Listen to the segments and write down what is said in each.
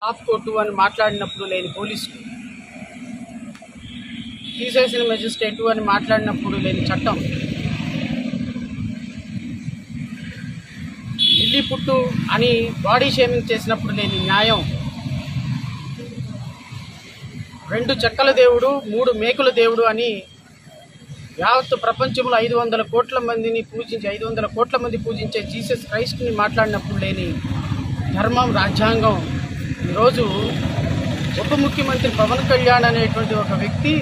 Half court అని మాట్లాడినప్పుడు లేని పోలీసులు, తీసేసిన మెజిస్ట్రేటు అని మాట్లాడినప్పుడు లేని చట్టం, ఢిల్లీ పుట్టు అని బాడీ షేమింగ్ చేసినప్పుడు లేని న్యాయం, 2 చెక్కల దేవుడు 3 మేకుల దేవుడు అని యావత్తు ప్రపంచంలో 500 కోట్ల మందిని పూజించి 500 కోట్ల మంది పూజించే జీసస్ క్రైస్ట్ని మాట్లాడినప్పుడు లేని ధర్మం, రాజ్యాంగం. ఈరోజు ఉప ముఖ్యమంత్రి పవన్ కళ్యాణ్ అనేటువంటి ఒక వ్యక్తి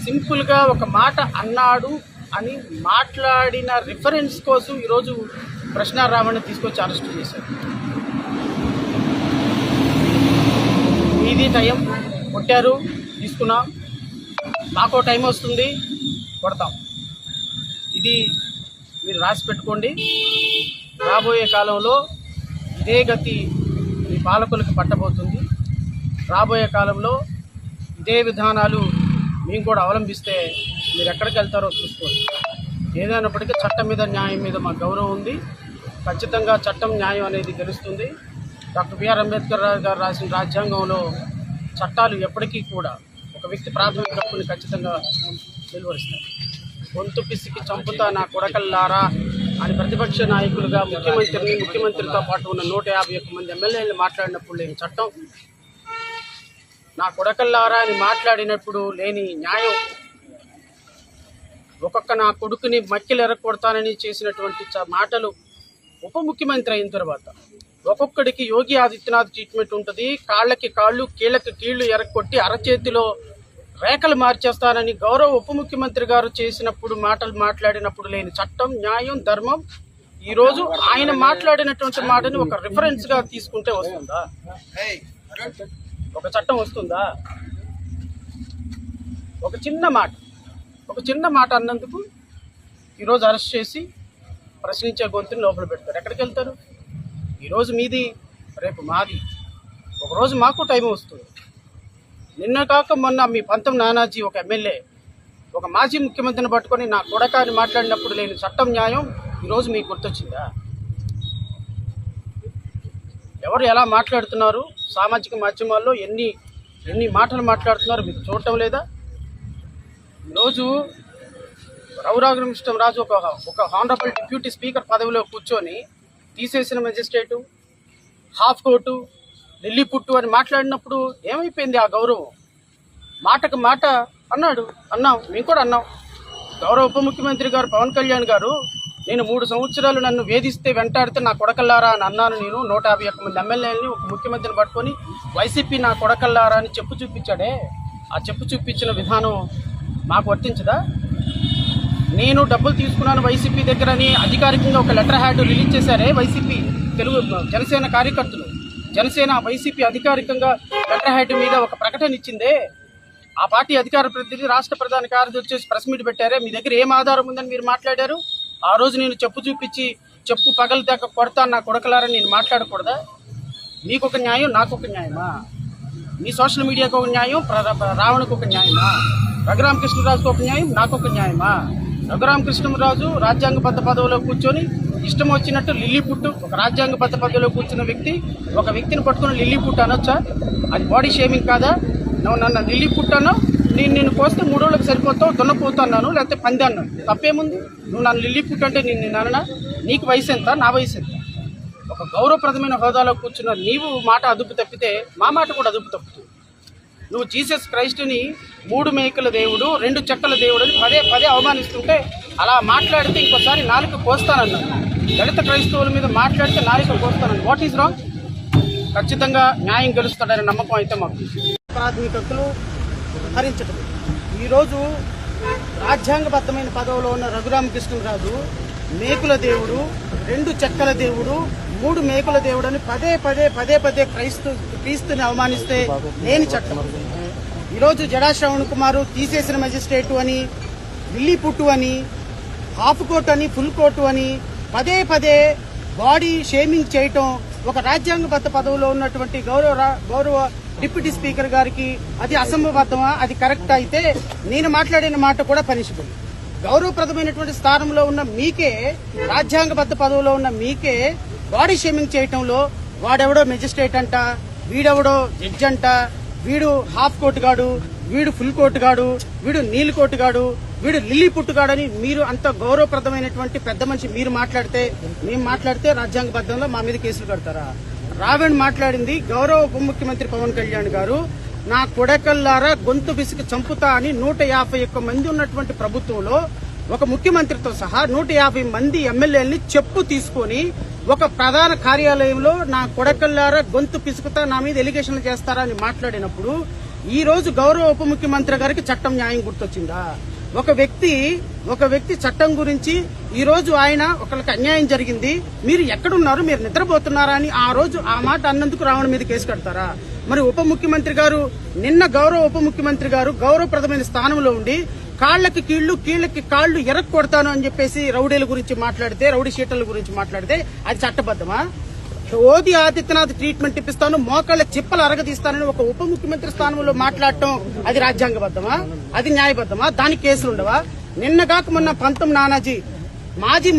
సింపుల్గా ఒక మాట అన్నాడు అని మాట్లాడిన రిఫరెన్స్ కోసం ఈరోజు ప్రశ్నారావణ్ని తీసుకొచ్చి అరెస్ట్ చేశారు. ఇది టైం కొట్టారు, తీసుకున్నాం, మాకో టైం వస్తుంది, కొడతాం. ఇది మీరు రాసి పెట్టుకోండి. రాబోయే కాలంలో ఇదే గతి ఈ పాలకులకు పట్టబోతుంది. రాబోయే కాలంలో ఇదే విధానాలు మేము కూడా అవలంబిస్తే మీరు ఎక్కడికి వెళ్తారో చూసుకోండి. ఏదైనప్పటికీ చట్టం మీద, న్యాయం మీద మాకు గౌరవం ఉంది. ఖచ్చితంగా చట్టం, న్యాయం అనేది గెలుస్తుంది. డాక్టర్ బిఆర్ అంబేద్కర్ గారు రాసిన రాజ్యాంగంలో చట్టాలు ఎప్పటికీ కూడా ఒక వ్యక్తి ప్రాథమిక హక్కుని ఖచ్చితంగా వెలువరిస్తాయి. గొంతు పిసికి చంపుతా నా కొడకల్లారా అని ప్రతిపక్ష నాయకులుగా ముఖ్యమంత్రితో పాటు ఉన్న 151 మంది ఎమ్మెల్యేలు మాట్లాడినప్పుడు లేని చట్టం, నా కొడకల్లారా అని మాట్లాడినప్పుడు లేని న్యాయం, ఒక్కొక్క నా కొడుకుని మక్కిలు ఎరగొడతానని చేసినటువంటి మాటలు ఉప ముఖ్యమంత్రి అయిన తర్వాత ఒక్కొక్కడికి యోగి ఆదిత్యనాథ్ ట్రీట్మెంట్ ఉంటుంది. కాళ్ళకి కాళ్ళు, కీళ్ళకి కీళ్లు ఎరగొట్టి అరచేతిలో రేఖలు మార్చేస్తానని గౌరవ ఉప ముఖ్యమంత్రి గారు చేసినప్పుడు మాటలు మాట్లాడినప్పుడు లేని చట్టం, న్యాయం, ధర్మం. ఈరోజు ఆయన మాట్లాడినటువంటి మాటని ఒక రిఫరెన్స్గా తీసుకుంటే వస్తుందా? ఒక చట్టం వస్తుందా? ఒక చిన్న మాట అన్నందుకు ఈరోజు అరెస్ట్ చేసి ప్రశ్నించే గొంతుని లోపల పెడతారు. ఎక్కడికి వెళ్తారు? ఈరోజు మీది, రేపు మాది. ఒకరోజు మాకు టైం వస్తుంది. నిన్న కాక మొన్న మీ పంతం నానాజీ ఒక ఎమ్మెల్యే ఒక మాజీ ముఖ్యమంత్రిని పట్టుకొని నా కొడక అని మాట్లాడినప్పుడు లేని చట్టం, న్యాయం ఈరోజు మీకు గుర్తొచ్చిందా? ఎవరు ఎలా మాట్లాడుతున్నారు, సామాజిక మాధ్యమాల్లో ఎన్ని మాటలు మాట్లాడుతున్నారు మీకు చూడటం లేదా? ఈరోజు రఘురామకృష్ణరాజు ఒక హానరబుల్ డిప్యూటీ స్పీకర్ పదవిలో కూర్చొని తీసేసిన మెజిస్ట్రేటు, హాఫ్ కోర్టు, ఢిల్లీ పుట్టు అని మాట్లాడినప్పుడు ఏమైపోయింది ఆ గౌరవం? మాటకు మాట అన్నాం, మేము కూడా అన్నాం. గౌరవ ఉప ముఖ్యమంత్రి గారు పవన్ కళ్యాణ్ గారు, నేను 3 సంవత్సరాలు నన్ను వేధిస్తే వెంటాడితే నా కొడకల్లారా అని అన్నాను. నేను 151 మంది ఎమ్మెల్యేలని ఒక ముఖ్యమంత్రిని పట్టుకొని వైసీపీ నా కొడకల్లారా అని చెప్పు చూపించాడే. ఆ చెప్పు చూపించిన విధానం మాకు వర్తించదా? నేను డబ్బులు తీసుకున్నాను వైసీపీ దగ్గర అని అధికారికంగా ఒక లెటర్ హ్యాడ్ రిలీజ్ చేశారే వైసీపీ జనసేన కార్యకర్తలు. జనసేన వైసీపీ అధికారికంగా లెటర్ హ్యాడ్ మీద ఒక ప్రకటన ఇచ్చిందే. ఆ పార్టీ అధికార ప్రతినిధి, రాష్ట్ర ప్రధాన కార్యదర్శి వచ్చేసి ప్రెస్ మీట్ పెట్టారే. మీ దగ్గర ఏం ఆధారం ఉందని మీరు మాట్లాడారు? ఆ రోజు నేను చెప్పు చూపించి చెప్పు పగల దాకా కొడతాను నా కొడకలారని నేను మాట్లాడకూడదా? మీకు ఒక న్యాయం, నాకు ఒక న్యాయమా? మీ సోషల్ మీడియాకు ఒక న్యాయం, రావణకు ఒక న్యాయమా? రఘురామకృష్ణరాజుకు ఒక న్యాయం, నాకు ఒక న్యాయమా? రఘురామకృష్ణరాజు రాజ్యాంగబద్ధ పదవిలో కూర్చొని ఇష్టం వచ్చినట్టు లిల్లీ పుట్టు, ఒక రాజ్యాంగబద్ధ పదవిలో కూర్చున్న వ్యక్తి ఒక వ్యక్తిని పట్టుకుని లిల్లీ పుట్టు అనొచ్చా? అది బాడీ షేమింగ్ కాదా? నువ్వు నన్ను లిల్లీ పుట్టాను, నేను కోస్తే 3 రోజులకు సరిపోతావు, దున్నపోతున్నాను, లేకపోతే పంది అన్నాను, తప్పేముంది? నువ్వు నన్ను లిల్లీ పుట్టు అంటే నేను అన్నా? నీకు వయసు ఎంత, నా వయసు ఎంత? ఒక గౌరవప్రదమైన హోదాలో కూర్చున్న నీవు మాట అదుపు తప్పితే మా మాట కూడా అదుపు తప్పుతుంది. నువ్వు జీసస్ క్రైస్ట్ని 3 మేకుల దేవుడు, 2 చెక్కల దేవుడు అని పదే అవమానిస్తుంటే అలా మాట్లాడితే ఇంకోసారి నాలుక కోస్తానన్నాను. దళిత క్రైస్తవుల మీద మాట్లాడితే నాలుక కోస్తానని. What is wrong? ఖచ్చితంగా న్యాయం గెలుస్తాడనే నమ్మకం అయితే మాకు. ప్రాథమిక హక్కులు హరించడం. ఈరోజు రాజ్యాంగబద్ధమైన పదవిలో ఉన్న రఘురామకృష్ణరాజు మేకుల దేవుడు, 2 చెక్కల దేవుడు, 3 మేకుల దేవుడు అని పదే క్రీస్తుని అవమానిస్తే లేని చట్టం. ఈరోజు జడా శ్రవణ్ కుమారు తీసేసిన మెజిస్ట్రేటు అని, ఢిల్లీ పుట్టు అని, హాఫ్ కోర్టు అని, ఫుల్ కోర్టు అని పదే బాడీ షేమింగ్ చేయటం ఒక రాజ్యాంగబద్ధ పదవిలో ఉన్నటువంటి గౌరవ డిప్యూటీ స్పీకర్ గారికి అది అసంబద్ధమా? అది కరెక్ట్ అయితే నేను మాట్లాడిన మాట కూడా పనిషబుల్. గౌరవప్రదమైనటువంటి స్థానంలో ఉన్న మీకే, రాజ్యాంగబద్ధ పదవిలో ఉన్న మీకే బాడీ షేమింగ్ చేయటంలో వాడెవడో మెజిస్ట్రేట్ అంట, వీడెవడో జడ్జి అంట, వీడు హాఫ్ కోట్ గాడు, వీడు ఫుల్ కోట్ గాడు, వీడు నీలి కోట్ గాడు, వీడు లిల్లీ పుట్టుగాడని మీరు అంత గౌరవప్రదమైనటువంటి పెద్ద మనిషి మీరు మాట్లాడితే, మేము మాట్లాడితే రాజ్యాంగబద్ధంలో మా మీద కేసులు కడతారా? రావణ్ మాట్లాడింది గౌరవ ఉప ముఖ్యమంత్రి పవన్ కళ్యాణ్ గారు నా కొడకల్లారా గొంతు బిసికి చంపుతా అని 151 మంది ఉన్నటువంటి ప్రభుత్వంలో ఒక ముఖ్యమంత్రితో సహా 150 మంది ఎమ్మెల్యేలని చెప్పు తీసుకొని ఒక ప్రధాన కార్యాలయంలో నా కొడకల్లారా గొంతు పిసుకుతా నా మీద ఎలిగేషన్లు చేస్తారా అని మాట్లాడినప్పుడు ఈ రోజు గౌరవ ఉప ముఖ్యమంత్రి గారికి చట్టం న్యాయం గుర్తొచ్చిందా? ఒక వ్యక్తి చట్టం గురించి ఈ రోజు ఆయన ఒకరికి అన్యాయం జరిగింది, మీరు ఎక్కడున్నారు, మీరు నిద్రపోతున్నారా అని ఆ రోజు ఆ మాట అన్నందుకు రావణ మీద కేసు కడతారా? మరి ఉప ముఖ్యమంత్రి గారు నిన్న గౌరవ ఉప ముఖ్యమంత్రి గారు గౌరవప్రదమైన స్థానంలో ఉండి కాళ్లకి కీళ్లకి కాళ్లు ఎరక్ కొడతాను అని చెప్పేసి రౌడీల గురించి మాట్లాడితే, రౌడీ షీటర్ల గురించి మాట్లాడితే అది చట్టబద్దమా? యోగి ఆదిత్యనాథ్ ట్రీట్మెంట్ ఇప్పిస్తాను, మోకాళ్ళ చిప్పలు అరగదీస్తానని ఒక ఉప ముఖ్యమంత్రి స్థానంలో మాట్లాడటం అది రాజ్యాంగబద్దమా? అది న్యాయబద్దమా? దానికి కేసులు ఉండవా? నిన్నగాక మొన్న పంతం నానాజీ మాజీ